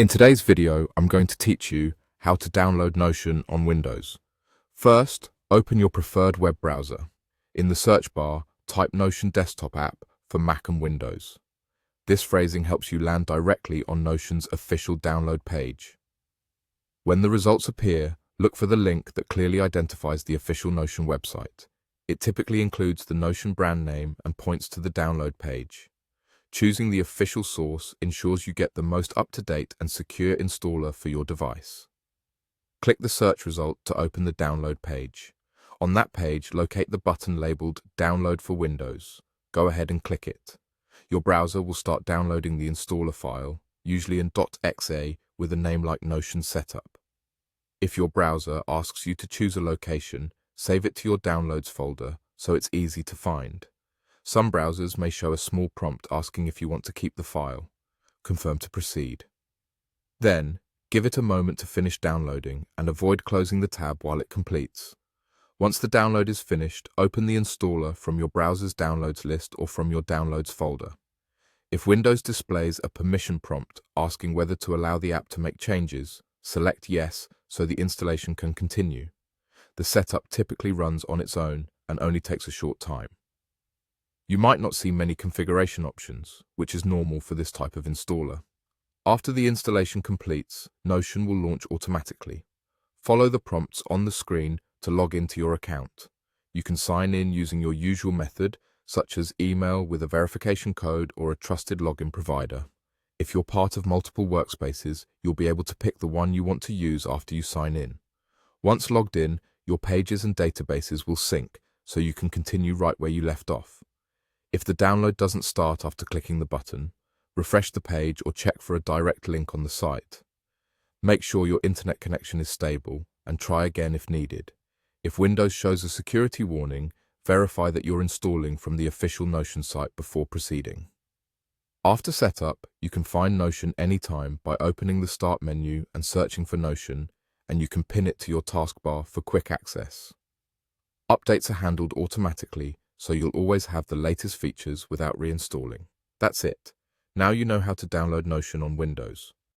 In today's video, I'm going to teach you how to download Notion on Windows. First, open your preferred web browser. In the search bar, type Notion Desktop app for Mac and Windows. This phrasing helps you land directly on Notion's official download page. When the results appear, look for the link that clearly identifies the official Notion website. It typically includes the Notion brand name and points to the download page. Choosing the official source ensures you get the most up-to-date and secure installer for your device. Click the search result to open the download page. On that page, locate the button labeled Download for Windows. Go ahead and click it. Your browser will start downloading the installer file, usually in .exe with a name like Notion Setup. If your browser asks you to choose a location, save it to your Downloads folder so it's easy to find. Some browsers may show a small prompt asking if you want to keep the file. Confirm to proceed. Then, give it a moment to finish downloading and avoid closing the tab while it completes. Once the download is finished, open the installer from your browser's downloads list or from your downloads folder. If Windows displays a permission prompt asking whether to allow the app to make changes, select Yes so the installation can continue. The setup typically runs on its own and only takes a short time. You might not see many configuration options, which is normal for this type of installer. After the installation completes, Notion will launch automatically. Follow the prompts on the screen to log into your account. You can sign in using your usual method, such as email with a verification code or a trusted login provider. If you're part of multiple workspaces, you'll be able to pick the one you want to use after you sign in. Once logged in, your pages and databases will sync, so you can continue right where you left off. If the download doesn't start after clicking the button, refresh the page or check for a direct link on the site. Make sure your internet connection is stable and try again if needed. If Windows shows a security warning, verify that you're installing from the official Notion site before proceeding. After setup, you can find Notion anytime by opening the Start menu and searching for Notion, and you can pin it to your taskbar for quick access. Updates are handled automatically, so you'll always have the latest features without reinstalling. That's it. Now you know how to download Notion on Windows.